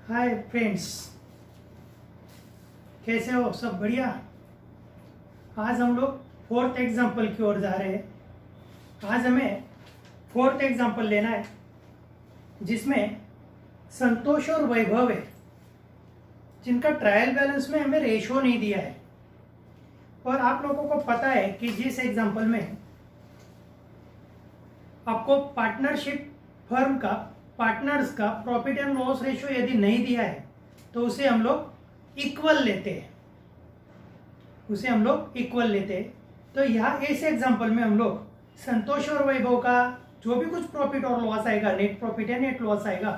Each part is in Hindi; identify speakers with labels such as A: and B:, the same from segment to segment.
A: हाय फ्रेंड्स, कैसे हो? सब बढ़िया। आज हम लोग फोर्थ एग्जाम्पल की ओर जा रहे हैं। आज हमें फोर्थ एग्जाम्पल लेना है जिसमें संतोष और वैभव है, जिनका ट्रायल बैलेंस में हमें रेशो नहीं दिया है। और आप लोगों को पता है कि जिस एग्जाम्पल में आपको पार्टनरशिप फर्म का पार्टनर्स का प्रॉफिट एंड लॉस रेशियो यदि नहीं दिया है तो उसे हम लोग इक्वल लेते हैं। तो यहाँ इस एग्जांपल में हम लोग संतोष और वैभव का जो भी कुछ प्रॉफिट और लॉस आएगा, नेट प्रॉफिट या नेट लॉस आएगा,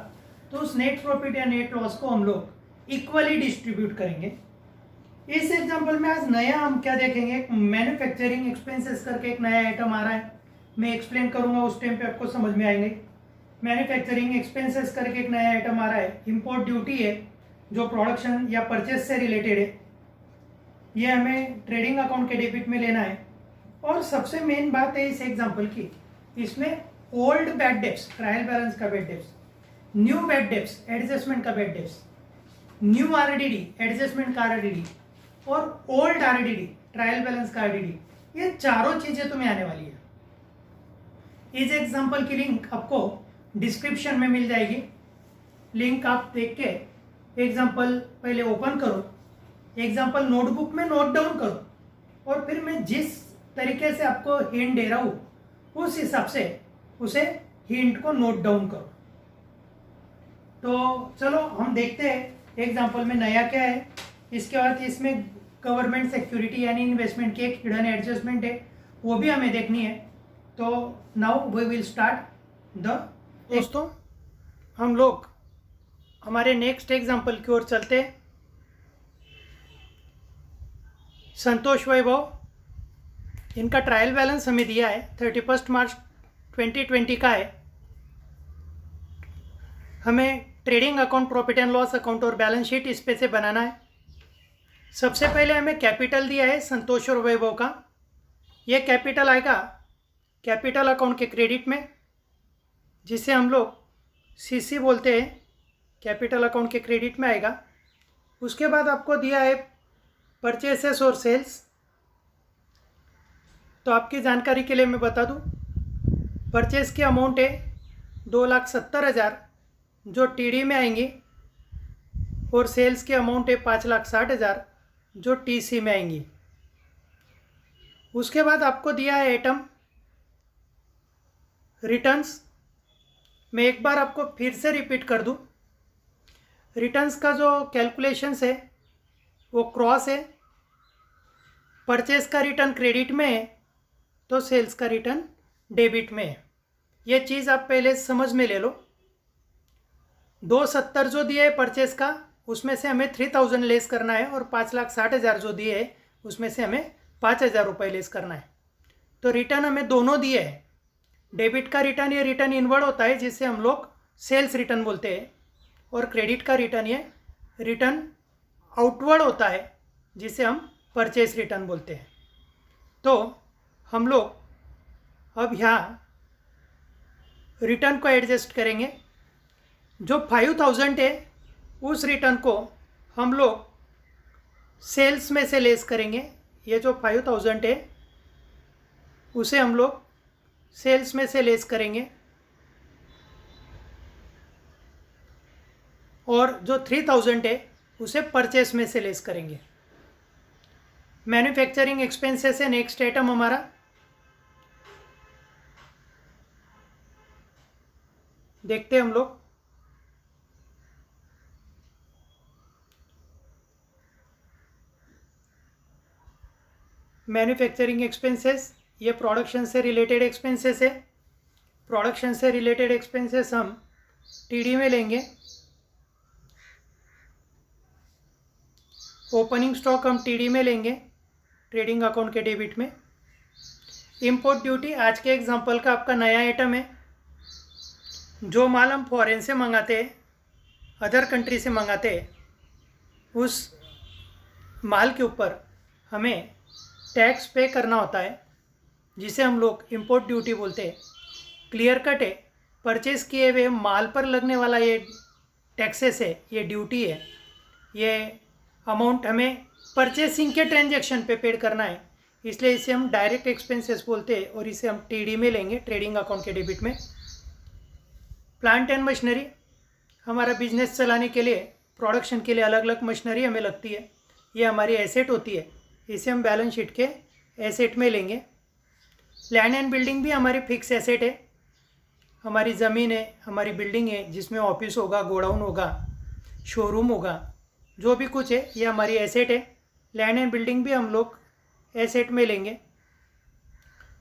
A: तो उस नेट प्रॉफिट या नेट लॉस को हम लोग इक्वली डिस्ट्रीब्यूट करेंगे। इस एग्जांपल में आज नया हम क्या देखेंगे, मैन्युफैक्चरिंग एक्सपेंसेस करके एक नया आइटम आ रहा है। मैं एक्सप्लेन करूंगा, उस टाइम पे आपको समझ में आएंगे। मैन्युफैक्चरिंग एक्सपेंसेस करके एक नया आइटम आ रहा है। इंपोर्ट ड्यूटी है जो प्रोडक्शन या परचेस से रिलेटेड है, ये हमें ट्रेडिंग अकाउंट के डेबिट में लेना है। और सबसे मेन बात है इस एग्जांपल की, इसमें old bad debts trial balance का bad debts, new bad debts adjustment का bad debts, new RDD adjustment का आरडीडी और ओल्ड आरडीडी ट्रायल बैलेंस का आरडीडी, ये चारों चीजें तुम्हें आने वाली है। इस एग्जांपल की लिंक आपको डिस्क्रिप्शन में मिल जाएगी। लिंक आप देख के एग्जांपल पहले ओपन करो, एग्जांपल नोटबुक में नोट डाउन करो और फिर मैं जिस तरीके से आपको हिंट दे रहा हूं उस हिसाब से उसे हिंट को नोट डाउन करो। तो चलो हम देखते हैं एग्जांपल में नया क्या है। इसके बाद इसमें गवर्नमेंट सिक्योरिटी यानी इन्वेस्टमेंट की एक हिडन एडजस्टमेंट है, वो भी हमें देखनी है। तो now we will start the. दोस्तों, हम लोग हमारे नेक्स्ट एग्जांपल की ओर चलते हैं। संतोष वैभव, इनका ट्रायल बैलेंस हमें दिया है 31 मार्च 2020 का है। हमें trading account, profit and loss account और बैलेंस शीट इस पे से बनाना है। सबसे पहले हमें कैपिटल दिया है संतोष और वैभव का। यह कैपिटल आएगा कैपिटल अकाउंट के क्रेडिट में, जिसे हम लोग सीसी बोलते हैं, कैपिटल अकाउंट के क्रेडिट में आएगा। उसके बाद आपको दिया है परचेसेस और सेल्स। तो आपकी जानकारी के लिए मैं बता दूं, परचेस की अमाउंट है 2,70,000 जो टीडी में आएंगी, और सेल्स की अमाउंट है 5,60,000 जो टीसी में आएंगी। उसके बाद आपको दिया है आइटम रिटर्न्स। मैं एक बार आपको फिर से रिपीट कर दूं, रिटर्न्स का जो कैलकुलेशंस है वो क्रॉस है। परचेस का रिटर्न क्रेडिट में है तो सेल्स का रिटर्न डेबिट में है। ये चीज़ आप पहले समझ में ले लो। 270 जो दिए है परचेस का, उसमें से हमें 3,000 लेस करना है, और 5,60,000 जो दिए है उसमें से हमें 5,000 रुपये लेस करना है। तो रिटर्न हमें दोनों दिए हैं। डेबिट का रिटर्न ये रिटर्न इनवर्ड होता है जिसे हम लोग सेल्स रिटर्न बोलते हैं, और क्रेडिट का रिटर्न ये रिटर्न आउटवर्ड होता है जिसे हम परचेस रिटर्न बोलते हैं। तो हम लोग अब यहाँ रिटर्न को एडजस्ट करेंगे। जो 5,000 है उस रिटर्न को हम लोग सेल्स में से लेस करेंगे। ये जो 5,000 है उसे हम लोग सेल्स में से लेस करेंगे, और जो 3,000 है उसे परचेस में से लेस करेंगे। मैन्युफैक्चरिंग एक्सपेंसेस है नेक्स्ट आइटम हमारा। देखते हैं हम लोग। मैन्युफैक्चरिंग एक्सपेंसेस ये प्रोडक्शन से रिलेटेड एक्सपेंसेस है। प्रोडक्शन से रिलेटेड एक्सपेंसेस हम टीडी में लेंगे। ओपनिंग स्टॉक हम टीडी में लेंगे, ट्रेडिंग अकाउंट के डेबिट में। इंपोर्ट ड्यूटी आज के एग्जांपल का आपका नया आइटम है। जो माल हम फॉरेन से मंगाते हैं, अदर कंट्री से मंगाते हैं, उस माल के ऊपर हमें टैक्स पे करना होता है, जिसे हम लोग इंपोर्ट ड्यूटी बोलते हैं। क्लियर कट है, परचेस किए हुए माल पर लगने वाला ये टैक्सेस है, ये ड्यूटी है, ये अमाउंट हमें परचेसिंग के ट्रांजैक्शन पे पेड करना है, इसलिए इसे हम डायरेक्ट एक्सपेंसेस बोलते हैं और इसे हम टीडी में लेंगे, ट्रेडिंग अकाउंट के डेबिट में। प्लांट एंड मशीनरी, हमारा बिजनेस चलाने के लिए, प्रोडक्शन के लिए अलग अलग मशीनरी हमें लगती है, ये हमारी एसेट होती है, इसे हम बैलेंस शीट के एसेट में लेंगे। लैंड एंड बिल्डिंग भी हमारी फिक्स एसेट है, हमारी ज़मीन है, हमारी बिल्डिंग है जिसमें ऑफिस होगा, गोडाउन होगा, शोरूम होगा, जो भी कुछ है ये हमारी एसेट है। लैंड एंड बिल्डिंग भी हम लोग एसेट में लेंगे।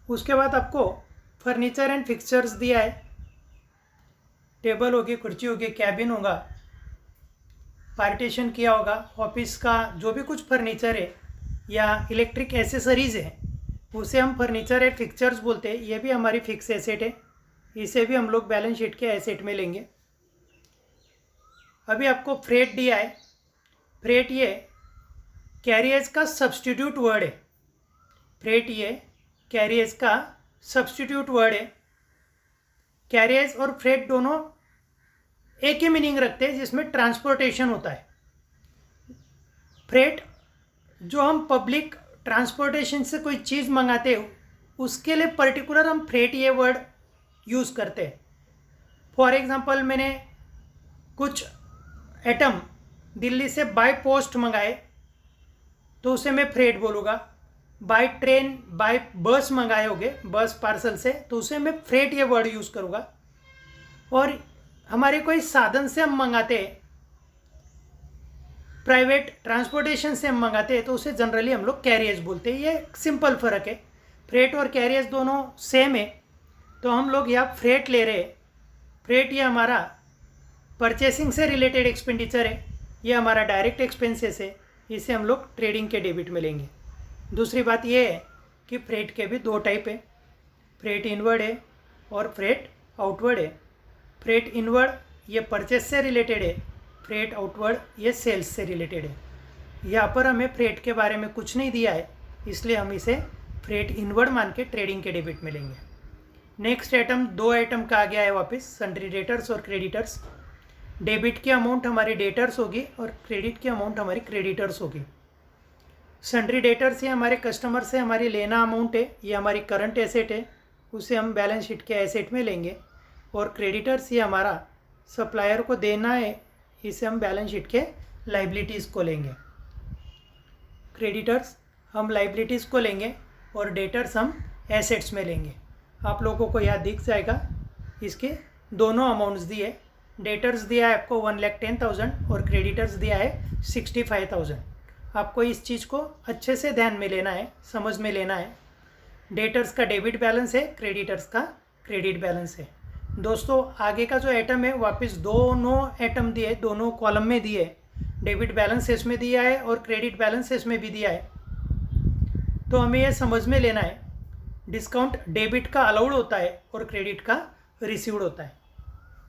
A: उसके बाद आपको फर्नीचर एंड फिक्सचर्स दिया है, टेबल होगी, कुर्सी होगी, कैबिन होगा, पार्टीशन किया होगा, ऑफिस का जो भी कुछ फर्नीचर है या इलेक्ट्रिक एसेसरीज़ है उसे हम फर्नीचर एंड फिक्सचर्स बोलते हैं, ये भी हमारी फिक्स एसेट है, इसे भी हम लोग बैलेंस शीट के एसेट में लेंगे। अभी आपको फ्रेट दिया है, फ्रेट ये कैरियर्स का सब्स्टिट्यूट वर्ड है, फ्रेट ये कैरियर्स का सब्स्टिट्यूट वर्ड है। कैरियर्स और फ्रेट दोनों एक ही मीनिंग रखते हैं जिसमें ट्रांसपोर्टेशन होता है। फ्रेट जो हम पब्लिक ट्रांसपोर्टेशन से कोई चीज़ मंगाते हो उसके लिए पर्टिकुलर हम फ्रेट ये वर्ड यूज़ करते हैं। फॉर एग्ज़ाम्पल मैंने कुछ एटम दिल्ली से बाय पोस्ट मंगाए तो उसे मैं फ्रेट बोलूँगा। बाय ट्रेन, बाय बस मंगाए होगे, बस पार्सल से, तो उसे मैं फ्रेट ये वर्ड यूज़ करूँगा। और हमारे कोई साधन से हम मंगाते हैं, प्राइवेट ट्रांसपोर्टेशन से हम मंगाते हैं, तो उसे जनरली हम लोग कैरियर्स बोलते हैं। ये सिंपल फ़र्क है, फ्रेट और कैरियर्स दोनों सेम है, तो हम लोग यहाँ फ्रेट ले रहे हैं। फ्रेट ये हमारा परचेसिंग से रिलेटेड एक्सपेंडिचर है, ये हमारा डायरेक्ट एक्सपेंसेस है, इसे हम लोग ट्रेडिंग के डेबिट में लेंगे। दूसरी बात ये है कि फ्रेट के भी दो टाइप है, फ्रेट इनवर्ड है और फ्रेट आउटवर्ड है। फ्रेट इनवर्ड ये परचेस से रिलेटेड है, फ्रेट आउटवर्ड ये सेल्स से रिलेटेड है। यहाँ पर हमें फ्रेट के बारे में कुछ नहीं दिया है, इसलिए हम इसे फ्रेट इनवर्ड मान के ट्रेडिंग के डेबिट में लेंगे। नेक्स्ट आइटम, दो आइटम का आ गया है वापस, सन्ड्री डेटर्स और क्रेडिटर्स। डेबिट की अमाउंट हमारी डेटर्स होगी और क्रेडिट की अमाउंट हमारी क्रेडिटर्स होगी। सन्ड्री डेटर्स ये हमारे कस्टमर से हमारी लेना अमाउंट है, ये हमारी करंट एसेट है, उसे हम बैलेंस शीट के एसेट में लेंगे। और क्रेडिटर्स ये हमारा सप्लायर को देना है, इसे हम बैलेंस शीट के लाइबिलिटीज़ को लेंगे। क्रेडिटर्स हम लाइबिलिटीज़ को लेंगे और डेटर्स हम एसेट्स में लेंगे। आप लोगों को यहाँ दिख जाएगा, इसके दोनों अमाउंट्स दिए, डेटर्स दिया है आपको 1,10,000 और क्रेडिटर्स दिया है 65,000। आपको इस चीज़ को अच्छे से ध्यान में लेना है, समझ में लेना है। डेटर्स का डेबिट बैलेंस है, क्रेडिटर्स का क्रेडिट बैलेंस है। दोस्तों आगे का जो आइटम है वापस दोनों आइटम दिए, दोनों कॉलम में दिए, डेबिट बैलेंस इसमें दिया है और क्रेडिट बैलेंस इसमें भी दिया है। तो हमें यह समझ में लेना है, डिस्काउंट डेबिट का अलाउड होता है और क्रेडिट का रिसीव्ड होता है।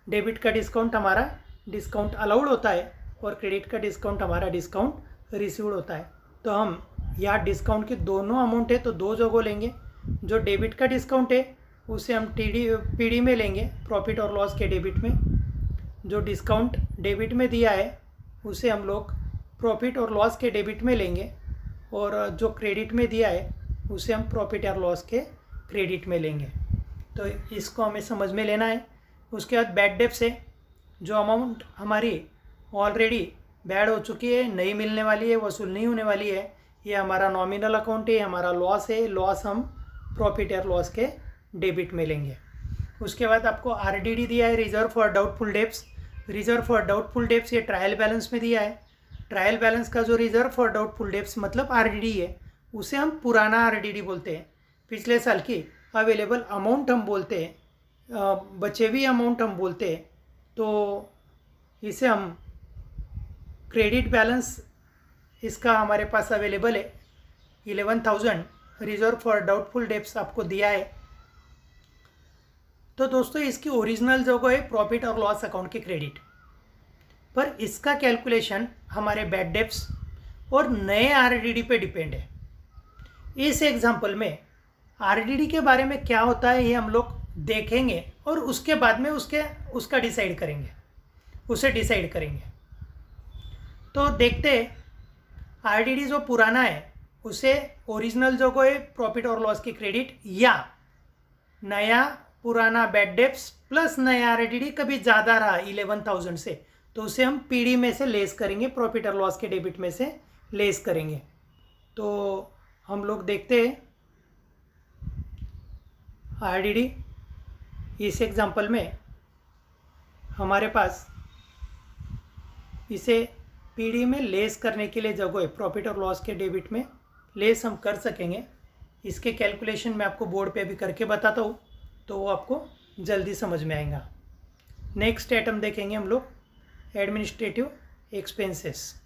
A: डेबिट का डिस्काउंट हमारा डिस्काउंट अलाउड होता है और क्रेडिट का डिस्काउंट हमारा डिस्काउंट रिसीव्ड होता है। तो हम यहाँ डिस्काउंट की दोनों अमाउंट है तो दो जगह लेंगे। जो डेबिट का डिस्काउंट है उसे हम पीडी में लेंगे, प्रॉफिट और लॉस के डेबिट में। जो डिस्काउंट डेबिट में दिया है उसे हम लोग प्रॉफिट और लॉस के डेबिट में लेंगे और जो क्रेडिट में दिया है उसे हम प्रॉफिट और लॉस के क्रेडिट में लेंगे। तो इसको हमें समझ में लेना है। उसके बाद बैड डेब्ट्स है, जो अमाउंट हमारी ऑलरेडी बैड हो चुकी है, नहीं मिलने वाली है, वसूल नहीं होने वाली है, ये हमारा नॉमिनल अकाउंट है, हमारा लॉस है, लॉस हम प्रॉफिट और लॉस के डेबिट में लेंगे। उसके बाद आपको आरडीडी दिया है, reserve for doubtful debts. Reserve for doubtful debts ये ट्रायल बैलेंस में दिया है। ट्रायल बैलेंस का जो रिजर्व फॉर डाउटफुल डेब्ट्स मतलब आरडीडी है, उसे हम पुराना आरडीडी बोलते हैं। पिछले साल की अवेलेबल अमाउंट हम बोलते हैं, बचे हुए अमाउंट हम बोलते हैं। तो इसे हम क्रेडिट बैलेंस इसका हमारे पास अवेलेबल है 11,000 रिजर्व फॉर डाउटफुल डेब्ट्स आपको दिया है। तो दोस्तों इसकी ओरिजिनल जगह है प्रॉफिट और लॉस अकाउंट की क्रेडिट, पर इसका कैलकुलेशन हमारे बैड डेब्ट्स और नए आरडीडी पे डिपेंड है। इस एग्जांपल में आरडीडी के बारे में क्या होता है ये हम लोग देखेंगे और उसके बाद में उसका डिसाइड करेंगे। उसे डिसाइड करेंगे। तो देखते आरडीडी जो पुराना है उसे ओरिजिनल जो कोई प्रॉफिट और लॉस की क्रेडिट, या नया पुराना बैड डेप्स प्लस नया आरडीडी कभी ज़्यादा रहा 11,000 से, तो उसे हम पीडी में से लेस करेंगे, प्रॉफिट और लॉस के डेबिट में से लेस करेंगे। तो हम लोग देखते हैं आरडीडी। इस एग्जांपल में हमारे पास इसे पीडी में लेस करने के लिए जगह है, प्रॉफिट और लॉस के डेबिट में लेस हम कर सकेंगे। इसके कैलकुलेशन मैं आपको बोर्ड पे भी करके बताता हूँ, तो वो आपको जल्दी समझ में आएगा। नेक्स्ट आइटम देखेंगे हम लोग एडमिनिस्ट्रेटिव एक्सपेंसेस।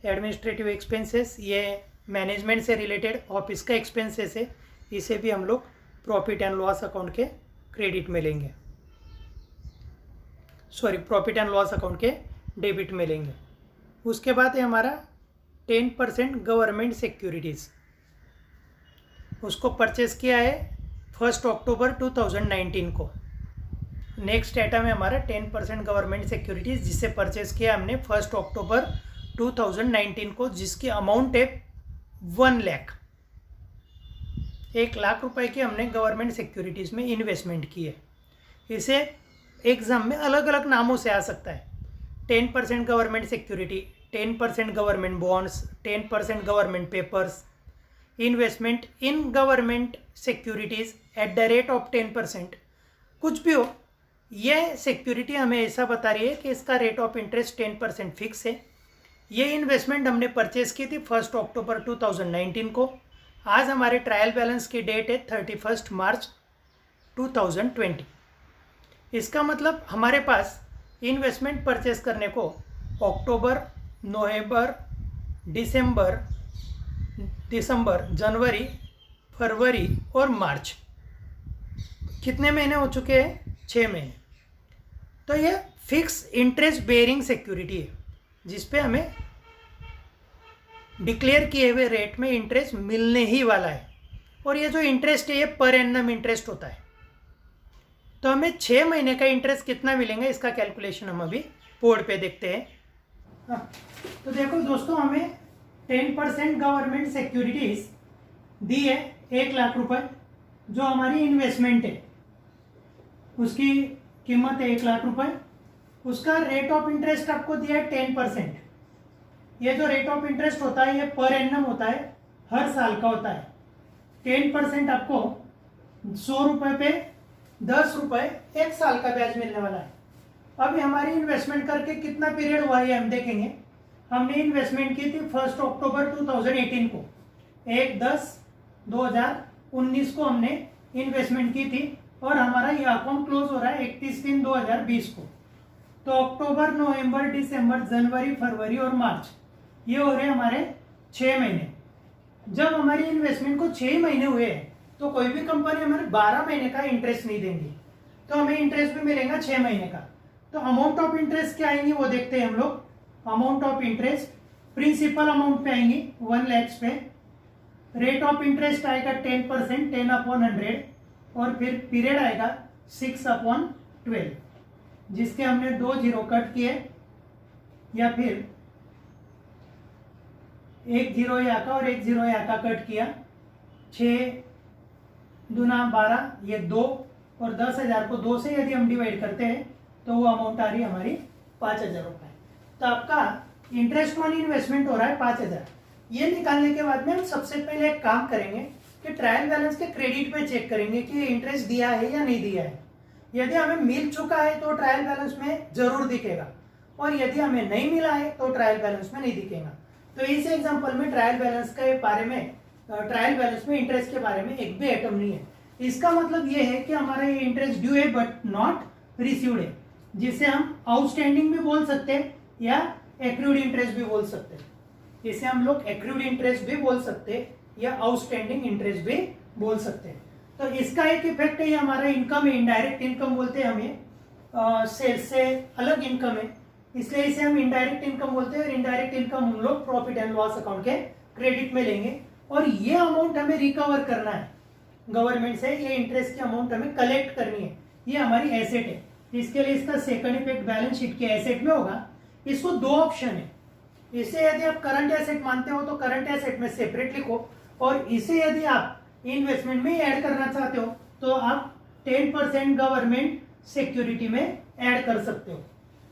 A: एडमिनिस्ट्रेटिव एक्सपेंसेस ये मैनेजमेंट से रिलेटेड ऑफिस का एक्सपेंसेस है, इसे भी हम लोग प्रॉफिट एंड लॉस अकाउंट के क्रेडिट में लेंगे, sorry profit and loss account के डेबिट में लेंगे। उसके बाद है हमारा 10% गवर्नमेंट सिक्योरिटीज़, उसको परचेस किया है 1 अक्टूबर 2019 को। नेक्स्ट आइटम है हमारा 10% गवर्नमेंट सिक्योरिटीज़, जिसे परचेस किया हमने 1 अक्टूबर 2019 को, जिसकी अमाउंट है 1 लाख। 1 लाख रुपए की हमने गवर्नमेंट सिक्योरिटीज़ में इन्वेस्टमेंट की है। इसे एग्जाम में अलग अलग नामों से आ सकता है। 10% government security, 10% government bonds, 10% government papers, investment in government securities at the rate of 10%, कुछ भी हो। यह सिक्योरिटी हमें ऐसा बता रही है कि इसका रेट ऑफ इंटरेस्ट 10% फिक्स है। ये इन्वेस्टमेंट हमने परचेस की थी 1 अक्टूबर 2019 को। आज हमारे ट्रायल बैलेंस की डेट है 31 मार्च 2020। इसका मतलब हमारे पास इन्वेस्टमेंट परचेस करने को अक्टूबर, नवंबर, दिसंबर, जनवरी, फरवरी और मार्च, कितने महीने हो चुके हैं? 6 महीने। तो ये फिक्स इंटरेस्ट बेयरिंग सिक्योरिटी है, जिस पे हमें डिक्लेयर किए हुए रेट में इंटरेस्ट मिलने ही वाला है। और ये जो इंटरेस्ट है ये पर एनम इंटरेस्ट होता है। तो हमें 6 महीने का इंटरेस्ट कितना मिलेगा, इसका कैलकुलेशन हम अभी बोर्ड पे देखते हैं। हाँ, तो देखो दोस्तों, हमें 10% गवर्नमेंट सिक्योरिटीज दी है 1 लाख रुपए, जो हमारी इन्वेस्टमेंट है उसकी कीमत है 1 लाख रुपए। उसका रेट ऑफ इंटरेस्ट आपको दिया है 10%। ये जो रेट ऑफ इंटरेस्ट होता है ये पर एनम होता है, हर साल का होता है। 10% आपको 100 रुपए पे 10 रुपए 1 साल का ब्याज मिलने वाला है। अभी हमारी इन्वेस्टमेंट करके कितना पीरियड हुआ है हम देखेंगे। हमने इन्वेस्टमेंट की थी 1 अक्टूबर 2018 को, 1/10/2019 को हमने इन्वेस्टमेंट की थी, और हमारा ये अकाउंट क्लोज हो रहा है 31/3/2020 को। तो अक्टूबर, नवंबर, दिसंबर, जनवरी, फरवरी और मार्च, ये हो रहे हमारे 6 महीने। जब हमारी इन्वेस्टमेंट को 6 महीने हुए तो कोई भी कंपनी हमें 12 महीने का इंटरेस्ट नहीं देंगी, तो हमें इंटरेस्ट भी मिलेगा 6 महीने का। तो अमाउंट ऑफ इंटरेस्ट क्या आएंगी वो देखते हैं हम लोग। Amount of interest principal amount पे आएंगी 1 लाख पे। रेट ऑफ इंटरेस्ट आएगा 10%, 10/100, और फिर पीरियड आएगा 6/12, जिसके हमने 2 जीरो कट किए, या फिर 1 जीरो यहाँ का और 1 जीरो यहाँ का कट किया। 6 दूना 12, ये 2, और 10,000 को 2 से यदि हम डिवाइड करते हैं तो वो अमाउंट आ रही है हमारी 5,000 रुपये। तो आपका इंटरेस्ट ऑन इन्वेस्टमेंट हो रहा है 5,000। ये निकालने के बाद में हम सबसे पहले एक काम करेंगे कि ट्रायल बैलेंस के क्रेडिट पे चेक करेंगे कि इंटरेस्ट दिया है या नहीं दिया है। यदि हमें मिल चुका है तो ट्रायल बैलेंस में जरूर दिखेगा, और यदि हमें नहीं मिला है तो ट्रायल बैलेंस में नहीं दिखेगा। तो इस एग्जांपल में ट्रायल बैलेंस के बारे में, ट्रायल बैलेंस में इंटरेस्ट के बारे में एक भी आइटम नहीं है। इसका मतलब ये है कि हमारा ये इंटरेस्ट ड्यू है बट नॉट रिसीव्ड है, जिसे हम आउटस्टैंडिंग भी बोल सकते हैं या एक्रूड इंटरेस्ट भी बोल सकते हैं। इसे हम लोग एक्रूड इंटरेस्ट भी बोल सकते हैं या आउटस्टैंडिंग इंटरेस्ट भी बोल सकते हैं। तो इसका एक इफेक्ट है, ये हमारा इनकम है, इनडायरेक्ट इनकम बोलते हैं हमें, सेल्स से अलग इनकम है, इसलिए इसे हम इनडायरेक्ट इनकम बोलते हैं। और इनडायरेक्ट इनकम हम लोग प्रॉफिट एंड लॉस अकाउंट के क्रेडिट में लेंगे, और ये अमाउंट हमें रिकवर करना है गवर्नमेंट से। ये इंटरेस्ट की अमाउंट हमें कलेक्ट करनी है, ये हमारी एसेट है। इसके लिए इसका सेकंड इफेक्ट बैलेंस शीट के एसेट में होगा। इसको दो ऑप्शन है, इसे यदि आप करंट एसेट मानते हो तो करंट एसेट में सेपरेट लिखो, और इसे यदि आप इन्वेस्टमेंट में ऐड करना चाहते हो तो आप 10% गवर्नमेंट सिक्योरिटी में ऐड कर सकते हो।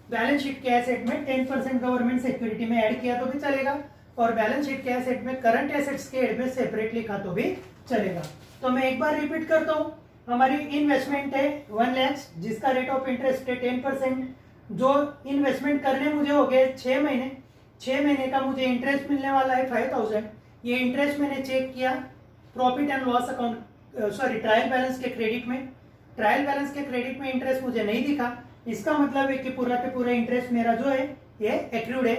A: बैलेंस शीट के एसेट में 10% गवर्नमेंट सिक्योरिटी में ऐड किया तो भी चलेगा, और बैलेंस शीट के एसेट में करंट एसेट्स के एड में सेपरेट लिखा तो भी चलेगा। तो मैं एक बार रिपीट करता हूँ, हमारी इन्वेस्टमेंट है 1 लाख, जिसका रेट ऑफ इंटरेस्ट है 10%। जो इन्वेस्टमेंट करने मुझे हो गए 6 महीने, 6 महीने का मुझे इंटरेस्ट मिलने वाला है 5000। ये इंटरेस्ट मैंने चेक किया profit and loss account, trial balance के क्रेडिट में। ट्रायल बैलेंस के क्रेडिट में इंटरेस्ट मुझे नहीं दिखा, इसका मतलब है कि पूरा के पूरा इंटरेस्ट मेरा जो है ये एक्रूड है,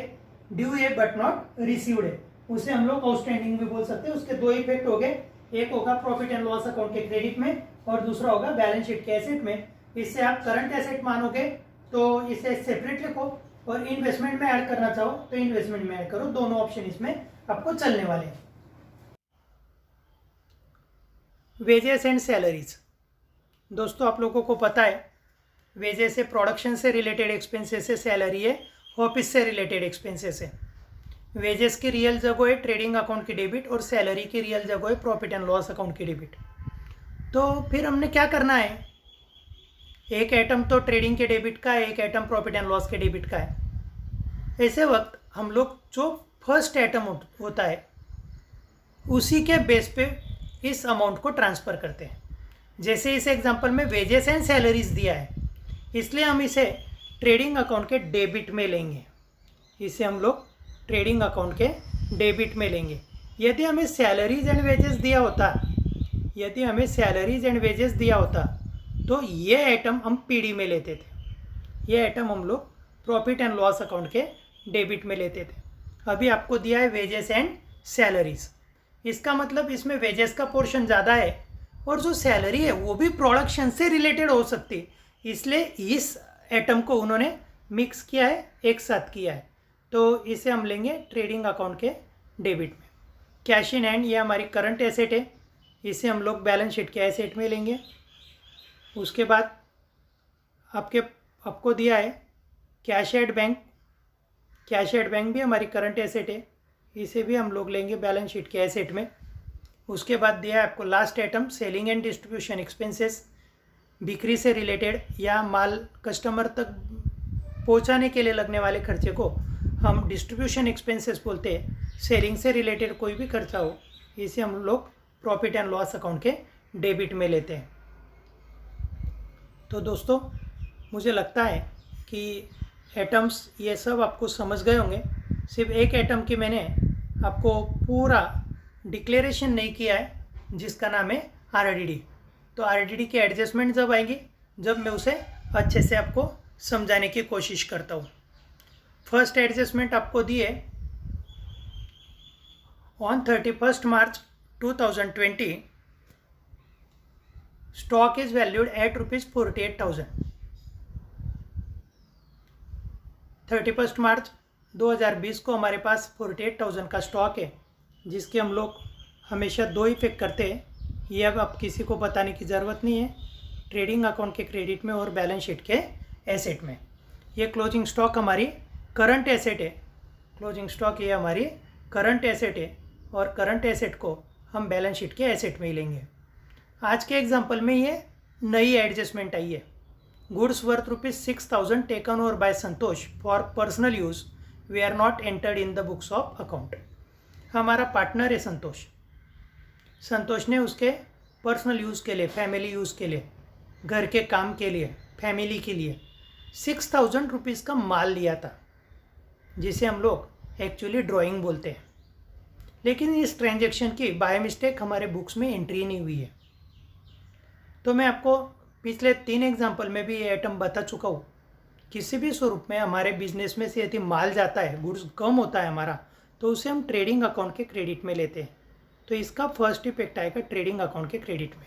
A: ड्यू है बट नॉट रिसीव्ड है। उसे हम लोग आउटस्टैंडिंग भी बोल सकते हैं। उसके दो इफेक्ट हो गए, एक होगा प्रॉफिट एंड लॉस अकाउंट के क्रेडिट में और दूसरा होगा बैलेंस शीट के एसेट में। इससे आप करंट एसेट मानोगे तो इसे सेपरेट लिखो, और इन्वेस्टमेंट में ऐड करना चाहो तो इन्वेस्टमेंट में ऐड करो। दोनों ऑप्शन इसमें आपको चलने वाले हैं। वेजेस एंड सैलरीज, दोस्तों आप लोगों को पता है वेजेस से प्रोडक्शन से रिलेटेड एक्सपेंसेस है, सैलरी है ऑफिस से रिलेटेड एक्सपेंसेस है। वेजेस की रियल जगह है ट्रेडिंग अकाउंट की डेबिट, और सैलरी की रियल जगह है प्रॉफिट एंड लॉस अकाउंट की डेबिट। तो फिर हमने क्या करना है, एक आइटम तो ट्रेडिंग के डेबिट का है, एक आइटम प्रॉफिट एंड लॉस के डेबिट का है। ऐसे वक्त हम लोग जो फर्स्ट आइटम होता है उसी के बेस पे इस अमाउंट को ट्रांसफ़र करते हैं। जैसे इस एग्जांपल में वेजेस एंड सैलरीज दिया है, इसलिए हम इसे ट्रेडिंग अकाउंट के डेबिट में लेंगे। इसे हम लोग ट्रेडिंग अकाउंट के डेबिट में लेंगे। यदि हमें सैलरीज एंड वेजेस दिया होता, यदि हमें सैलरीज एंड वेजेस दिया होता तो ये आइटम हम पीडी में लेते थे, ये आइटम हम लोग प्रॉफिट एंड लॉस अकाउंट के डेबिट में लेते थे। अभी आपको दिया है वेजेस एंड सैलरीज, इसका मतलब इसमें वेजेस का पोर्शन ज़्यादा है और जो सैलरी है वो भी प्रोडक्शन से रिलेटेड हो सकती है, इसलिए इस आइटम को उन्होंने मिक्स किया है, एक साथ किया है। तो इसे हम लेंगे ट्रेडिंग अकाउंट के डेबिट में। कैश इन हैंड ये हमारी करंट एसेट है, इसे हम लोग बैलेंस शीट के एसेट में लेंगे। उसके बाद आपको दिया है cash at bank, cash at bank भी हमारी करंट एसेट है, इसे भी हम लोग लेंगे बैलेंस शीट के एसेट में। उसके बाद दिया है आपको last item selling and distribution expenses, बिक्री से रिलेटेड या माल कस्टमर तक पहुंचाने के लिए लगने वाले खर्चे को हम डिस्ट्रीब्यूशन एक्सपेंसेस बोलते हैं। सेलिंग से रिलेटेड कोई भी खर्चा हो इसे हम लोग प्रॉफिट एंड लॉस अकाउंट के डेबिट में लेते हैं। तो दोस्तों मुझे लगता है कि एटम्स ये सब आपको समझ गए होंगे। सिर्फ एक एटम की मैंने आपको पूरा डिक्लेरेशन नहीं किया है जिसका नाम है RDD। तो RDD की एडजस्टमेंट जब आएंगी जब मैं उसे अच्छे से आपको समझाने की कोशिश करता हूँ। फर्स्ट एडजस्टमेंट आपको दी है on 31 March 2020 stock is valued at ₹48,000। 31 मार्च 2020 को हमारे पास 48,000 का स्टॉक है, जिसके हम लोग हमेशा दो इफेक्ट करते हैं। ये अब आप किसी को बताने की ज़रूरत नहीं है, ट्रेडिंग अकाउंट के क्रेडिट में और बैलेंस शीट के एसेट में। ये क्लोजिंग स्टॉक हमारी करंट एसेट है, क्लोजिंग स्टॉक ये हमारी करंट एसेट है, और करंट एसेट को हम बैलेंस शीट के एसेट में ही लेंगे। आज के एग्जांपल में ये नई एडजस्टमेंट आई है। Goods worth ₹6,000 taken over by Santosh for personal use we are not entered in the books of account. हमारा पार्टनर है संतोष, संतोष ने उसके पर्सनल यूज़ के लिए, फैमिली यूज़ के लिए, घर के काम के लिए, फैमिली के लिए 6,000 रुपीज़ का माल लिया था, जिसे हम लोग एक्चुअली ड्राइंग बोलते हैं। लेकिन इस ट्रांजैक्शन की बाय मिस्टेक हमारे बुक्स में एंट्री नहीं हुई है। तो मैं आपको पिछले 3 एग्जाम्पल में भी ये आइटम बता चुका हूँ। किसी भी स्वरूप में हमारे बिजनेस में से यदि माल जाता है, गुड्स कम होता है हमारा, तो उसे हम ट्रेडिंग अकाउंट के क्रेडिट में लेते हैं। तो इसका फर्स्ट इफेक्ट आएगा ट्रेडिंग अकाउंट के क्रेडिट में।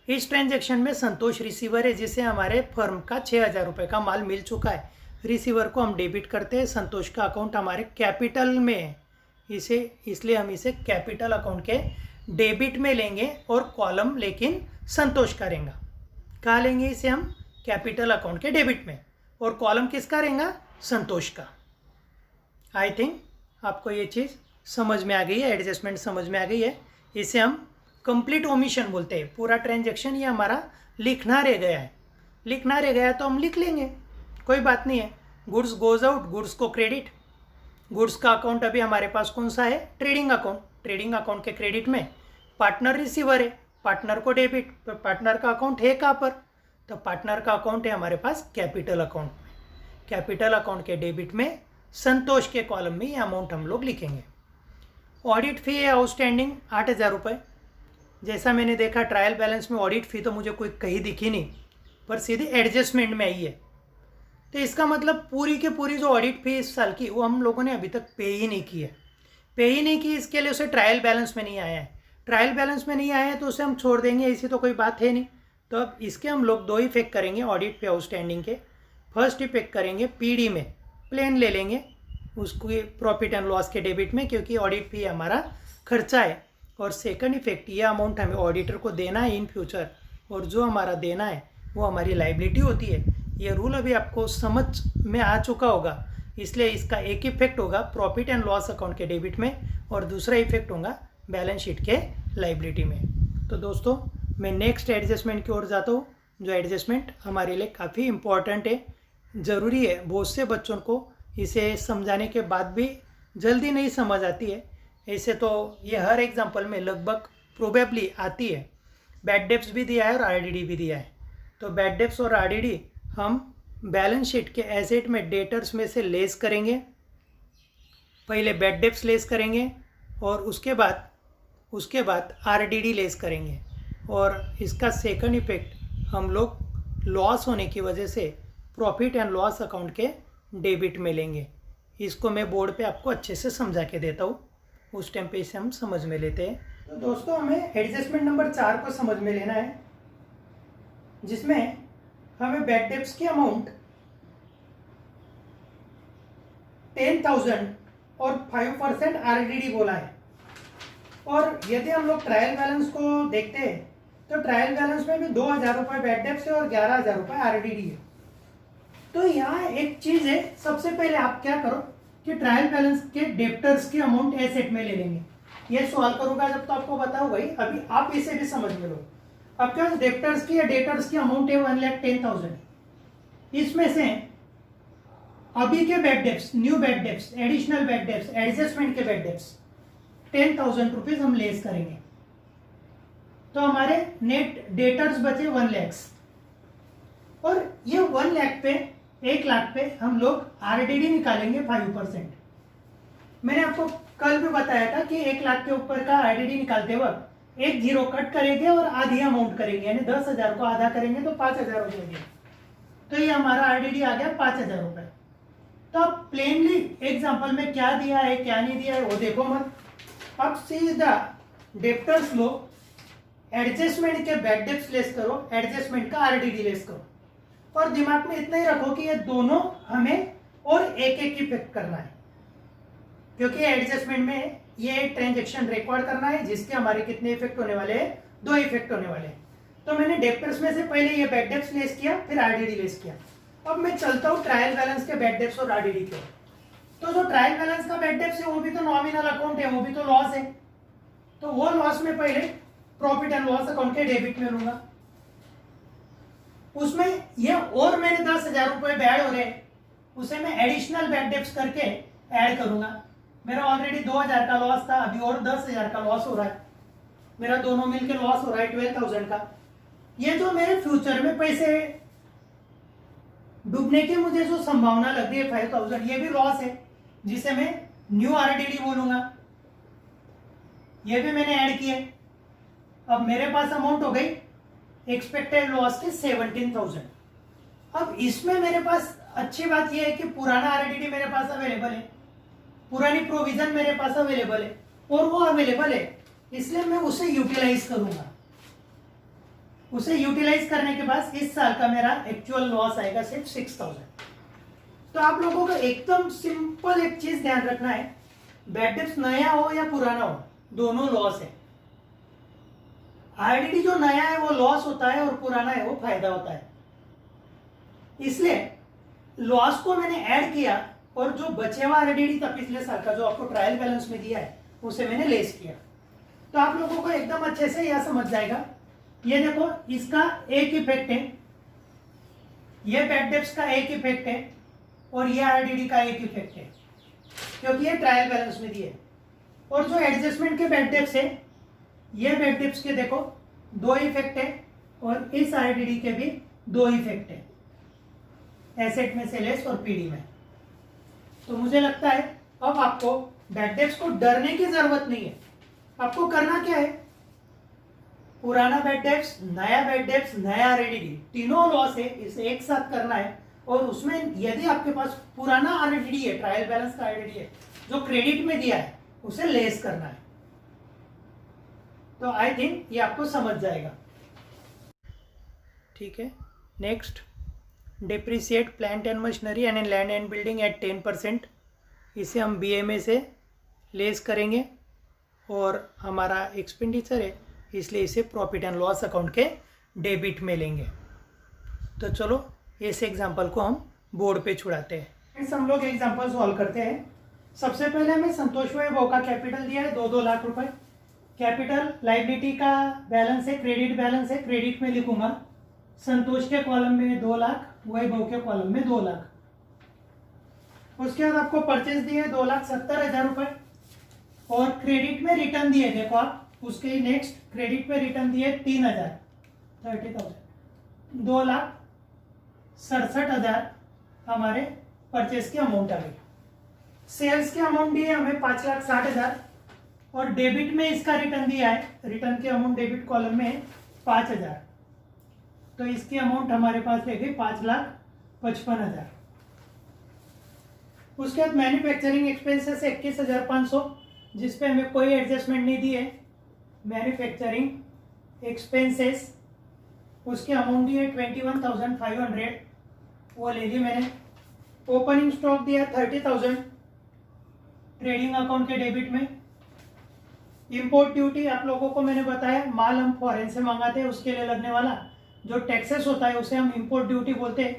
A: इस ट्रांजैक्शन में संतोष रिसीवर है, जिसे हमारे फर्म का 6,000 रुपये का माल मिल चुका है। रिसीवर को हम डेबिट करते हैं, संतोष का अकाउंट हमारे कैपिटल में है, इसलिए हम इसे कैपिटल अकाउंट के डेबिट में लेंगे, और कॉलम लेकिन संतोष का रहेगा। कहाँ लेंगे इसे हम? कैपिटल अकाउंट के डेबिट में, और कॉलम किसका रहेगा? संतोष का। आई थिंक आपको ये चीज़ समझ में आ गई है, एडजस्टमेंट समझ में आ गई है। इसे हम कंप्लीट ओमिशन बोलते हैं। पूरा ट्रांजैक्शन ये हमारा लिखना रह गया है, लिखना रह गया तो हम लिख लेंगे, कोई बात नहीं है। गुड्स गोज आउट, गुड्स को क्रेडिट। गुड्स का अकाउंट अभी हमारे पास कौन सा है? Trading account. ट्रेडिंग अकाउंट के क्रेडिट में पार्टनर रिसीवर है, पार्टनर को डेबिट। तो पार्टनर का अकाउंट है कहाँ पर? तो पार्टनर का अकाउंट है हमारे पास कैपिटल अकाउंट में। कैपिटल अकाउंट के डेबिट में संतोष के कॉलम में ये अमाउंट हम लोग लिखेंगे। ऑडिट फी है आउटस्टैंडिंग 8,000 रुपये। जैसा मैंने देखा ट्रायल बैलेंस में ऑडिट फी तो मुझे कोई कहीं दिखी नहीं, पर सीधी एडजस्टमेंट में आई है। तो इसका मतलब पूरी के पूरी जो ऑडिट फी इस साल की वो हम लोगों ने अभी तक पे ही नहीं की है। पे ही नहीं की, इसके लिए उसे ट्रायल बैलेंस में नहीं आया है। ट्रायल बैलेंस में नहीं आया है तो उसे हम छोड़ देंगे, ऐसी तो कोई बात है नहीं। तो अब इसके हम लोग दो इफेक्ट करेंगे ऑडिट पे आउटस्टैंडिंग के। फर्स्ट इफेक्ट करेंगे पीडी में, प्लेन ले लेंगे उसको प्रॉफिट एंड लॉस के डेबिट में, क्योंकि ऑडिट फी हमारा खर्चा है। और सेकंड इफेक्ट, ये अमाउंट हमें ऑडिटर को देना है इन फ्यूचर, और जो हमारा देना है वो हमारी लाइबिलिटी होती है। ये रूल अभी आपको समझ में आ चुका होगा, इसलिए इसका एक इफेक्ट होगा प्रॉफिट एंड लॉस अकाउंट के डेबिट में, और दूसरा इफेक्ट होगा बैलेंस शीट के लाइबिलिटी में। तो दोस्तों मैं नेक्स्ट एडजस्टमेंट की ओर जाता हूँ, जो एडजस्टमेंट हमारे लिए काफ़ी इम्पॉर्टेंट है, ज़रूरी है। बहुत से बच्चों को इसे समझाने के बाद भी जल्दी नहीं समझ आती है। ऐसे तो ये हर एग्जाम्पल में लगभग प्रोबेबली आती है। बैड डेब्ट्स भी दिया है और आरडीडी भी दिया है। तो बैड डेब्ट्स और आरडीडी हम बैलेंस शीट के एसेट में डेटर्स में से लेस करेंगे। पहले बैड डेब्ट्स लेस करेंगे और उसके बाद आरडीडी लेस करेंगे, और इसका सेकंड इफेक्ट हम लोग लॉस होने की वजह से प्रॉफिट एंड लॉस अकाउंट के डेबिट में लेंगे। इसको मैं बोर्ड पे आपको अच्छे से समझा के देता हूँ, उस टाइम पे इसे हम समझ में लेते हैं। तो दोस्तों हमें एडजस्टमेंट नंबर 4 को समझ में लेना है, जिसमें हमें बैड डेब्ट्स की अमाउंट 10,000 और 5% आरडीडी बोला है। और यदि हम लोग ट्रायल बैलेंस को देखते हैं तो ट्रायल बैलेंस में भी 2,000 रुपये बैड डेब्ट्स है और 11,000 रुपये आरडीडी है। तो यहाँ एक चीज है, सबसे पहले आप क्या करो कि ट्रायल बैलेंस के डेप्टर्स की अमाउंट एसेट में ले लेंगे। ये सवाल करूंगा जब तो आपको बताऊंगा ही, अभी आप इसे भी समझ में लो। आपके पास डेप्टर्स की या डेटर्स की अमाउंट है 1,10,000। इसमें से अभी के bad debts, new bad debts, additional bad debts, adjustment के बैड डेब्ट्स 10,000 रुपीज हम लेस करेंगे। तो हमारे नेट डेटर्स बचे 1 लाख, और ये 1 लाख पे 1 लाख पे हम लोग आरडीडी निकालेंगे 5%। मैंने आपको कल भी बताया था कि 1 लाख के ऊपर का आरडीडी निकालते वक्त एक जीरो कट करेंगे और आधी अमाउंट करेंगे, यानी 10,000 को आधा करेंगे तो 5,000 हो जाएंगे। तो ये हमारा आरडीडी आ गया 5,000 रुपये। तो अब प्लेनली एग्जाम्पल में क्या दिया है क्या नहीं दिया है वो देखो मत। अब सीधा डेप्टर्स लो, एडजस्टमेंट के बैड डेब्ट्स लेस करो, एडजस्टमेंट का आरडीडी लेस करो, और दिमाग में इतना ही रखो कि ये दोनों हमें और एक एक इफेक्ट करना है, क्योंकि एडजस्टमेंट में ये ट्रांजैक्शन रिकॉर्ड करना है जिसके हमारे कितने इफेक्ट होने वाले हैं? 2 इफेक्ट होने वाले हैं। तो मैंने डेप्टर्स में से पहले ये बैड डेब्ट्स लेस किया, फिर आरडीडी लेस किया। अब मैं चलता हूँ ट्रायल बैलेंस के बैड डेब्ट्स और आरडीडी के। तो जो ट्रायल बैलेंस का बैड डेब्ट्स है वो भी तो नॉमिनल अकाउंट है, वो भी तो लॉस है। तो वो लॉस में पहले प्रॉफिट एंड लॉस अकाउंट के डेबिट में लूंगा। उसमें ये और मेरे 10,000 रुपये ऐड हो रहे हैं, उसे मैं एडिशनल बैड डेब्ट्स करके ऐड करूंगा। मेरा ऑलरेडी 2,000 का लॉस था, अभी और 10,000 का लॉस हो रहा है, मेरा दोनों मिलकर लॉस हो रहा है 12,000 का। ये जो मेरे फ्यूचर में पैसे डूबने की मुझे जो संभावना लग रही है 5,000, ये भी लॉस है, जिसे मैं न्यू आरडीडी बोलूंगा। ये भी मैंने ऐड किए। अब मेरे पास अमाउंट हो गई एक्सपेक्टेड लॉस की 17,000। अब इसमें मेरे पास अच्छी बात यह है कि पुराना आरडीडी मेरे पास अवेलेबल है, पुरानी प्रोविजन मेरे पास अवेलेबल है, और वो अवेलेबल है इसलिए मैं उसे यूटिलाइज करूंगा। उसे यूटिलाइज करने के बाद इस साल का मेरा एक्चुअल लॉस आएगा सिर्फ 6,000। तो आप लोगों को एकदम सिंपल एक चीज ध्यान रखना है, बैड डेब्ट्स नया हो या पुराना हो दोनों लॉस है। आरडीडी जो नया है वो लॉस होता है और पुराना है वो फायदा होता है। इसलिए लॉस को मैंने ऐड किया और जो बचे हुआ आरडीडी था पिछले साल का जो आपको ट्रायल बैलेंस में दिया है उसे मैंने लेस किया। तो आप लोगों को एकदम अच्छे से यह समझ जाएगा। ये देखो इसका एक इफेक्ट है, ये बैड डेब्ट्स का एक इफेक्ट है और ये आरडीडी का एक इफेक्ट है, क्योंकि ये ट्रायल बैलेंस में दिए। और जो एडजस्टमेंट के बैड डेब्ट्स है, ये बैड डेब्ट्स के देखो 2 इफेक्ट है और इस आरडीडी के भी 2 इफेक्ट है, एसेट में से लेस और पीडी में। तो मुझे लगता है अब आपको बैड डेब्ट्स को डरने की जरूरत नहीं है। आपको करना क्या है, पुराना बैड डेब्ट्स, नया बैड डेब्ट्स, नया आरडीडी, तीनों लॉस है, इसे एक साथ करना है। और उसमें यदि आपके पास पुराना आरडीडी है, ट्रायल बैलेंस का आरडीडी है जो क्रेडिट में दिया है, उसे लेस करना है। तो आई थिंक ये आपको समझ जाएगा। ठीक है, next, depreciate plant and machinery and land and building at 10%। इसे हम बीएमए से लेस करेंगे और हमारा एक्सपेंडिचर है इसलिए इसे प्रॉफिट एंड लॉस अकाउंट के डेबिट में लेंगे। तो चलो इस एग्जांपल को हम बोर्ड पे छुड़ाते हैं। हम लोग एग्जांपल सॉल्व करते हैं। सबसे पहले हमें संतोष वैभव का कैपिटल दिया है 2-2 लाख रुपए। कैपिटल लाइबिलिटी का बैलेंस है, क्रेडिट बैलेंस है, क्रेडिट में लिखूंगा। संतोष के कॉलम में 2 लाख, वैभव के कॉलम में 2 लाख। उसके बाद आपको परचेज दिए 2,70,000 रुपए और क्रेडिट में रिटर्न दिए, देखो आप उसके नेक्स्ट क्रेडिट पे रिटर्न दिए 3,000, 30,000, 2,67,000 हमारे परचेज की अमाउंट आ गई। सेल्स की अमाउंट दी है हमें 5,60,000 और डेबिट में इसका रिटर्न दिया है, रिटर्न की अमाउंट डेबिट कॉलम में 5,000। तो इसकी अमाउंट हमारे पास रह गई 5,55,000। उसके बाद मैन्युफैक्चरिंग एक्सपेंसेस 21,500 जिसपे हमें कोई एडजस्टमेंट नहीं दी है। मैन्युफैक्चरिंग एक्सपेंसेस उसकी अमाउंट दी है 21,500, वो ले ली मैंने। ओपनिंग स्टॉक दिया 30,000 ट्रेडिंग अकाउंट के डेबिट में। इंपोर्ट ड्यूटी आप लोगों को मैंने बताया, माल हम फॉरेन से मंगाते हैं उसके लिए लगने वाला जो टैक्सेस होता है उसे हम इंपोर्ट ड्यूटी बोलते हैं।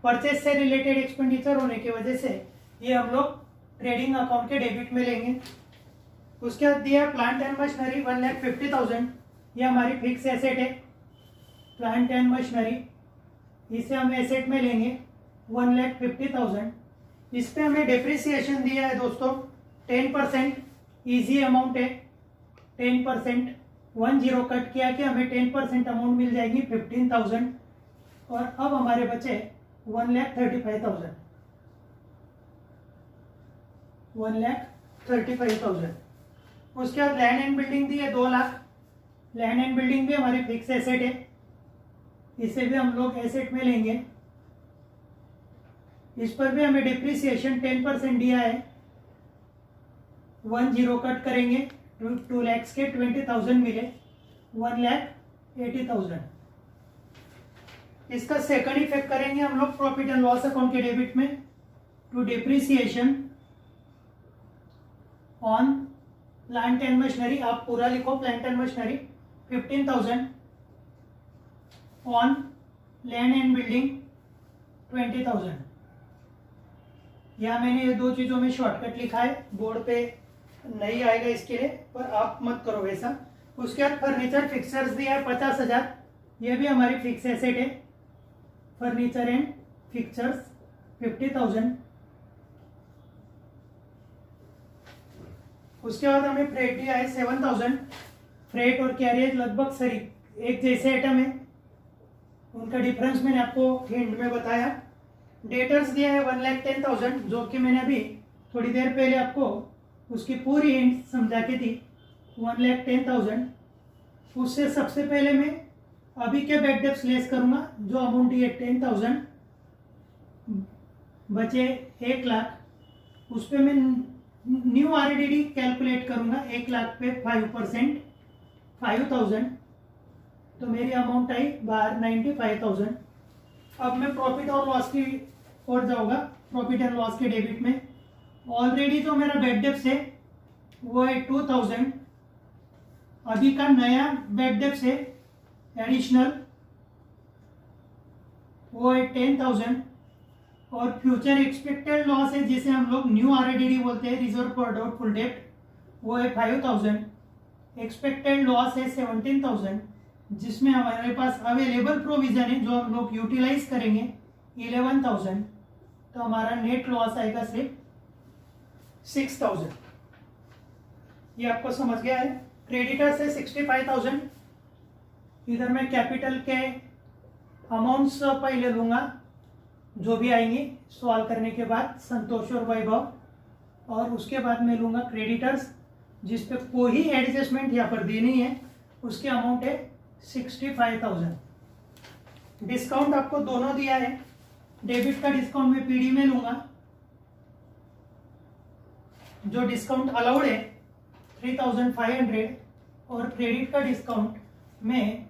A: परचेज से रिलेटेड एक्सपेंडिचर होने की वजह से ये हम लोग ट्रेडिंग अकाउंट के डेबिट में लेंगे। उसके बाद दिया प्लांट एंड मशीनरी 1,50,000, ये हमारी फिक्स एसेट है। प्लांट एंड मशीनरी इसे हम एसेट में लेंगे 1,50,000। इस पे हमें डिप्रिसिएशन दिया है दोस्तों 10%, ईजी अमाउंट है 10%। 10 कट किया कि हमें 10% अमाउंट मिल जाएगी 15,000 और अब हमारे बचे 1,35,000, 1,35,000। उसके बाद लैंड एंड बिल्डिंग दी है 2 लाख। लैंड एंड बिल्डिंग भी हमारी फिक्स एसेट है, इसे भी हम लोग एसेट में लेंगे। इस पर भी हमें डिप्रिसिएशन 10% दिया है। 10 कट करेंगे 2 लाख के 20,000 मिले, 1,80,000। इसका सेकंड इफेक्ट करेंगे हम लोग प्रॉफिट एंड लॉस अकाउंट के डेबिट में to depreciation on plant and machinery. आप पूरा लिखो, plant and machinery 15,000, on land and building 20,000। यहाँ मैंने ये 2 चीजों में शॉर्टकट लिखा है, बोर्ड पे नहीं आएगा इसके लिए, पर आप मत करो वैसा। उसके बाद फर्नीचर फिक्सर्स दिया है 50,000, ये भी हमारी फिक्स एसेट है। Furniture and fixers 50,000। उसके बाद हमें फ्रेट दिया है 7,000। फ्रेट और कैरियर लगभग सही एक जैसे आइटम है, उनका डिफरेंस मैंने आपको हिंट में बताया। डेटर्स दिया है 1,10,000 जो कि मैंने अभी थोड़ी देर पहले आपको उसकी पूरी हिंट समझा के थी। 1,10,000। उससे सबसे पहले मैं अभी के बैड डेब्ट्स लेस करूंगा, जो अमाउंट दी है 10,000, बचे 1 लाख। उस पर मैं न्यू आरडीडी कैलकुलेट करूंगा, 1 लाख पे 5%, 5,000, तो मेरी अमाउंट आई बाहर 95,000। अब मैं प्रॉफिट और लॉस की ओर जाऊंगा, प्रॉफिट एंड लॉस के डेबिट में। ऑलरेडी जो मेरा बैड डेब्ट्स है वो है 2,000। अभी का नया बैड डेब्ट्स है एडिशनल वो है 10,000। और फ्यूचर एक्सपेक्टेड लॉस है जिसे हम लोग न्यू आरएडीडी बोलते हैं, रिजर्व फॉर डाउटफुल डेब्ट, वो है 5,000। एक्सपेक्टेड लॉस है 17,000 जिसमें हमारे पास अवेलेबल प्रोविजन है जो हम लोग यूटिलाइज करेंगे 11,000। तो हमारा नेट लॉस आएगा सिर्फ 6,000। ये आपको समझ गया है। क्रेडिटर से 65,000। इधर मैं कैपिटल के अमाउंट्स पहले लूंगा जो भी आएंगे सॉल्व करने के बाद, संतोष और वैभव, और उसके बाद मैं लूंगा क्रेडिटर्स जिस पे कोई एडजस्टमेंट यहाँ पर देनी है, उसके अमाउंट है 65,000। डिस्काउंट आपको दोनों दिया है। डेबिट का डिस्काउंट मैं पीडी में लूंगा, जो डिस्काउंट अलाउड है 3,500, और क्रेडिट का डिस्काउंट में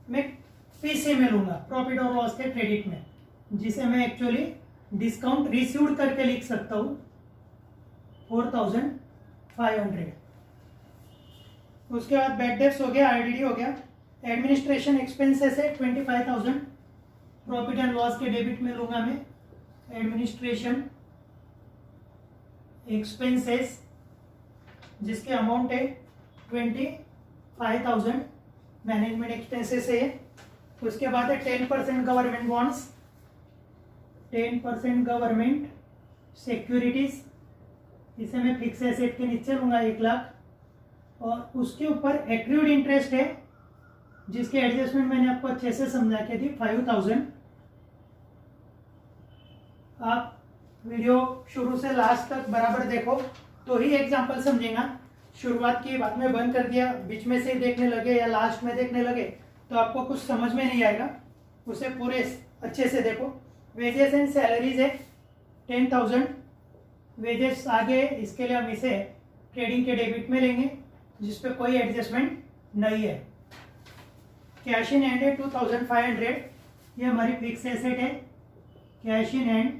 A: मैं पीसी में लूंगा, प्रॉफिट और लॉस के क्रेडिट में, जिसे मैं एक्चुअली डिस्काउंट रिसीव्ड करके लिख सकता हूं 4,500। उसके बाद बैड डेब्ट्स हो गया, आईडीडी हो गया। एडमिनिस्ट्रेशन एक्सपेंसेस है 25,000। प्रॉफिट एंड लॉस के डेबिट में लूंगा मैं एडमिनिस्ट्रेशन एक्सपेंसेस जिसके अमाउंट है 25,000। मैनेजमेंट एक्सपेंसेस है। उसके बाद है 10% गवर्नमेंट बॉन्ड्स, 10% गवर्नमेंट सिक्योरिटीज, इसे मैं फिक्स एसेट के नीचे लूंगा 1,00,000। और उसके ऊपर एक्रूड इंटरेस्ट है जिसके एडजस्टमेंट मैंने आपको अच्छे से समझा के दी 5,000। आप वीडियो शुरू से लास्ट तक बराबर देखो तो ही एग्जाम्पल समझेगा। शुरुआत की बाद में बंद कर दिया, बीच में से देखने लगे या लास्ट में देखने लगे तो आपको कुछ समझ में नहीं आएगा। उसे पूरे अच्छे से देखो। वेजेस एंड सैलरीज है 10,000। वेजेस आगे, इसके लिए हम इसे ट्रेडिंग के डेबिट में लेंगे जिसपे कोई एडजस्टमेंट नहीं है। कैश इन हैंड है 2,500, ये हमारी फिक्स एसेट है। Cash in hand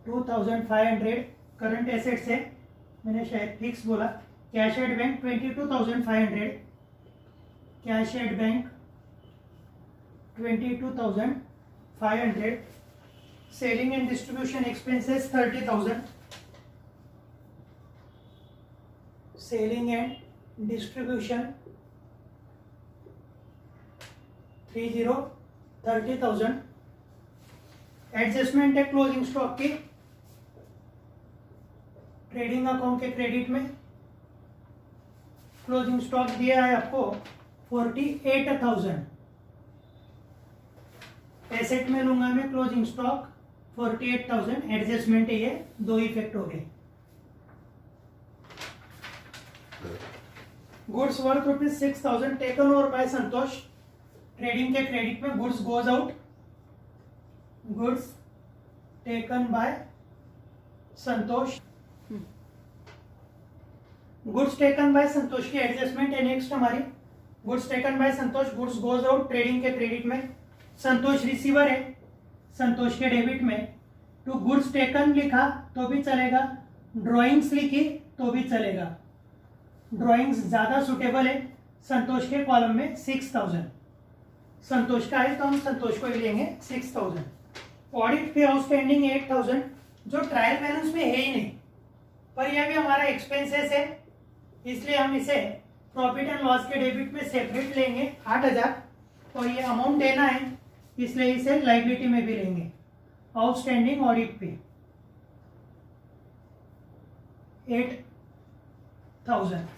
A: 2,500 current assets है, मैंने शायद फिक्स बोला। Cash at bank 22,500, cash at bank 22,500। Selling and distribution expenses 30,000। Selling and distribution 30,000। Adjustment है क्लोजिंग स्टॉक की ट्रेडिंग अकाउंट के क्रेडिट में। क्लोजिंग स्टॉक दिया है आपको 48,000। एसेट में लूंगा मैं क्लोजिंग स्टॉक 48,000। एडजस्टमेंट है, ये दो इफेक्ट हो गए। Goods worth ₹6,000 taken over by Santosh. Trading के क्रेडिट में goods goes out, goods taken by Santosh. Goods taken by Santosh की एडजस्टमेंट है नेक्स्ट हमारी। Goods taken by Santosh, goods goes out trading के क्रेडिट में। संतोष रिसीवर है, संतोष के डेबिट में। टू गुड्स टेकन लिखा तो भी चलेगा, ड्राइंग्स लिखी तो भी चलेगा। ड्राइंग्स ज्यादा सुटेबल है। संतोष के कॉलम में 6,000 संतोष का है तो हम संतोष को ही लेंगे 6,000। ऑडिट फी आउटस्टैंडिंग 8,000 जो ट्रायल बैलेंस में है ही नहीं, पर यह भी हमारा एक्सपेंसेस है, इसलिए हम इसे प्रॉफिट एंड लॉस के डेबिट में सेपरेट लेंगे 8,000। और ये अमाउंट देना है इसलिए इसे लाइबिलिटी में भी लेंगे। आउटस्टैंडिंग ऑडिट फी 8,000।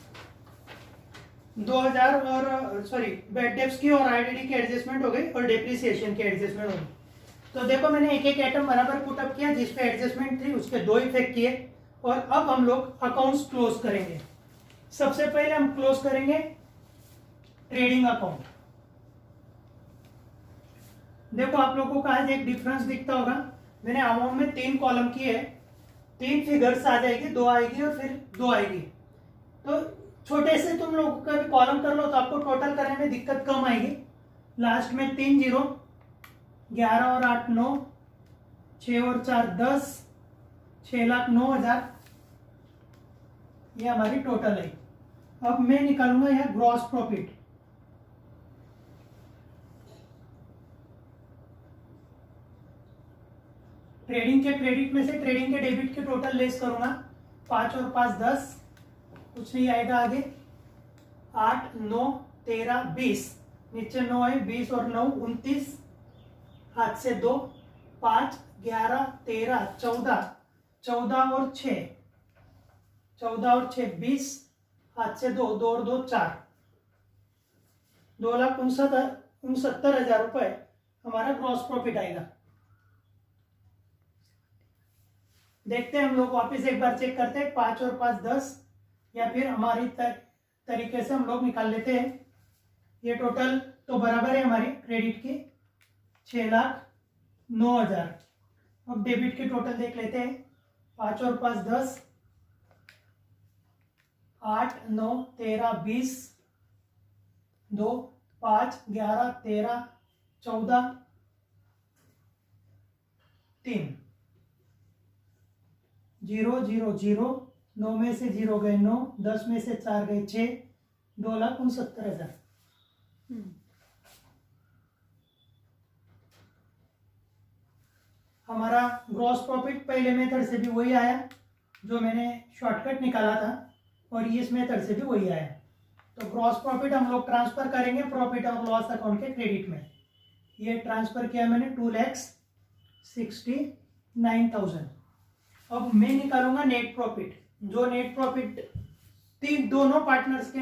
A: 2,000 और बैड डेब्ट्स की और आईडीडी की एडजस्टमेंट हो गई और डेप्रिसिएशन की एडजस्टमेंट हो गई। तो देखो मैंने एक एक आइटम बराबर पुटअप किया, जिस पे एडजस्टमेंट थी उसके दो इफेक्ट किए। और अब हम लोग अकाउंट्स क्लोज करेंगे। सबसे पहले हम क्लोज करेंगे ट्रेडिंग अकाउंट। देखो आप लोगों को आज एक डिफरेंस दिखता होगा, मैंने अमाउंट में 3 कॉलम किए, 3 फिगर्स आ जाएगी, 2 आएगी और फिर 2 आएगी। तो छोटे से तुम लोग का भी कॉलम कर लो तो आपको टोटल करने में दिक्कत कम आएगी। लास्ट में 3 0, 11 और 8 9, 6 और 4 10, 6,09,000। ये हमारी टोटल है। अब मैं निकालूंगा यहाँ ग्रॉस प्रॉफिट। ट्रेडिंग के क्रेडिट में से ट्रेडिंग के डेबिट के टोटल लेस करूंगा। 5 और 5 10, कुछ नहीं आएगा आगे। 8 9 13 20, नीचे 9 है, 20 और 9 29, हाथ से 2, 5 11 13 14, 14 और 6 20, हाथ से 2, 2 और 2 4, 2,69,000 रुपए हमारा ग्रॉस प्रॉफिट आएगा। देखते हैं हम लोग वापस एक बार चेक करते हैं। 5 और 5 10, या फिर हमारी तरीके से हम लोग निकाल लेते हैं। ये टोटल तो बराबर है हमारी क्रेडिट की 6,09,000। अब डेबिट के टोटल देख लेते हैं। 5 और 5 10, 8 9 13 20, 2 5 11 13 14 3, 0 0 0, 9 में से 0 गए 9, 10 में से 4 गए 6, 2,69,000। हमारा ग्रॉस प्रॉफिट पहले मेथड से भी वही आया जो मैंने शॉर्टकट निकाला था, और इस मेथड से भी वही आया। तो ग्रॉस प्रॉफिट हम लोग ट्रांसफर करेंगे प्रॉफिट और लॉस अकाउंट के क्रेडिट में। ये ट्रांसफर किया मैंने 2,69,000। अब मैं निकालूंगा नेट प्रॉफिट। जो नेट प्रॉफिट दोनों पार्टनर्स के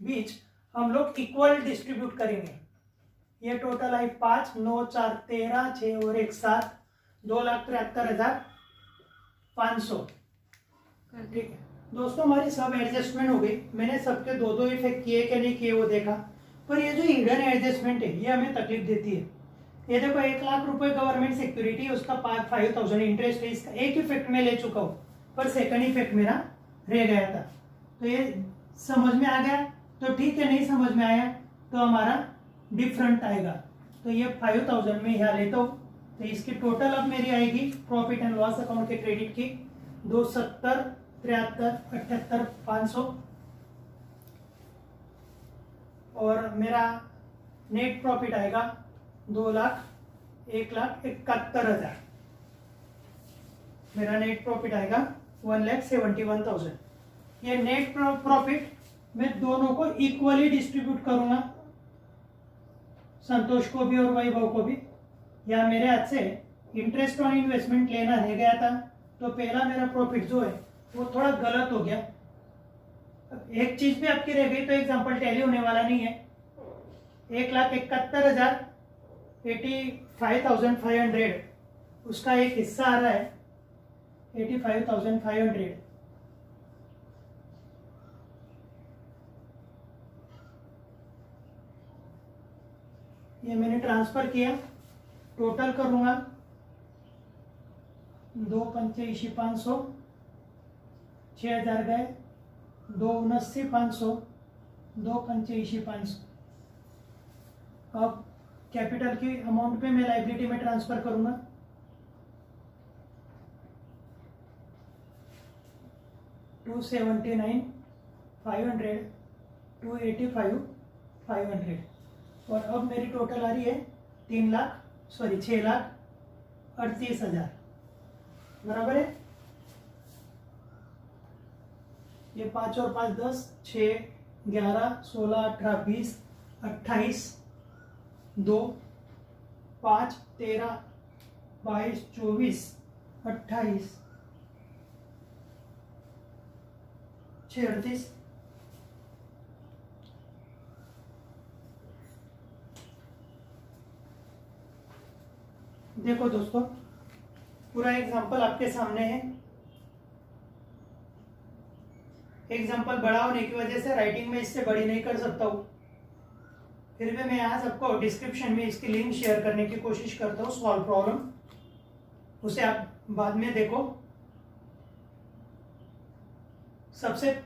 A: बीच हम लोग इक्वल डिस्ट्रीब्यूट करेंगे। ये टोटल आई 5 9 4 13, 6 और 1 7, 2,73,500। ठीक है दोस्तों, हमारी सब एडजस्टमेंट हो गई। मैंने सबके दो इफेक्ट किए कि नहीं किए वो देखा, पर ये जो हिडन एडजस्टमेंट है ये हमें तकलीफ देती है। ये देखो 1,00,000 रुपए गवर्नमेंट सिक्योरिटी, उसका 5,000 इंटरेस्ट है। इसका एक इफेक्ट में ले चुका हूँ, पर सेकंड इफेक्ट मेरा रह गया था। तो ये समझ में आ गया तो ठीक है, नहीं समझ में आया तो हमारा डिफरेंट आएगा। तो ये 5,000 में यहाँ लेता हूँ। तो इसकी टोटल अब मेरी आएगी प्रॉफिट एंड लॉस अकाउंट के क्रेडिट की 270 73 78 500, और मेरा नेट प्रॉफिट आएगा 2,01,71,000। मेरा नेट प्रॉफिट आएगा 1,71,000। ये नेट प्रॉफिट मैं दोनों को इक्वली डिस्ट्रीब्यूट करूंगा, संतोष को भी और वैभव को भी। या मेरे हाथ से इंटरेस्ट ऑन इन्वेस्टमेंट लेना रह गया था, तो पहला मेरा प्रॉफिट जो है वो थोड़ा गलत हो गया। एक चीज भी आपकी रह गई तो एग्जांपल टैली होने वाला नहीं है। 1,71,000 85,500, उसका एक हिस्सा आ रहा है 85,500। ये मैंने ट्रांसफर किया, टोटल करूंगा 2,85,500, 6,000 गए, 2,79,500, 2,85,500। अब कैपिटल की अमाउंट पे मैं लाइबिलिटी में ट्रांसफर करूंगा। 279,500, 285,500, और अब मेरी टोटल आ रही है 6,38,000 बराबर है। ये 5 और 5 10, 6 11 16 18 20 28, 2 5 13 22 24 28 6 38। देखो दोस्तों, पूरा एग्जांपल आपके सामने है। एग्जांपल बड़ा होने की वजह से राइटिंग में इससे बड़ी नहीं कर सकता हूँ, फिर भी मैं यहाँ सबको डिस्क्रिप्शन में इसकी लिंक शेयर करने की कोशिश करता हूँ। सॉल्व प्रॉब्लम, उसे आप बाद में देखो। सबसे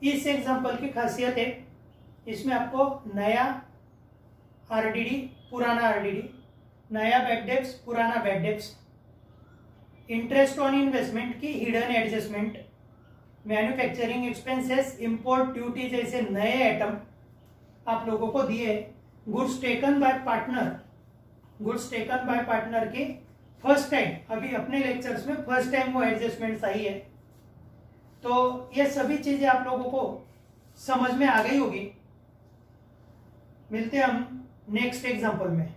A: इस एग्जांपल की खासियत है, इसमें आपको नया आरडीडी, पुराना आरडीडी, नया बैड डेब्ट्स, पुराना bad debts, interest on investment की hidden adjustment, manufacturing expenses, import duty जैसे नए आइटम आप लोगों को दिए। गुड्स टेकन बाय पार्टनर की फर्स्ट टाइम, अभी अपने लेक्चर्स में फर्स्ट टाइम वो एडजस्टमेंट्स आई है, तो ये सभी चीजें आप लोगों को समझ में आ गई होगी। मिलते हैं हम नेक्स्ट एग्जांपल में।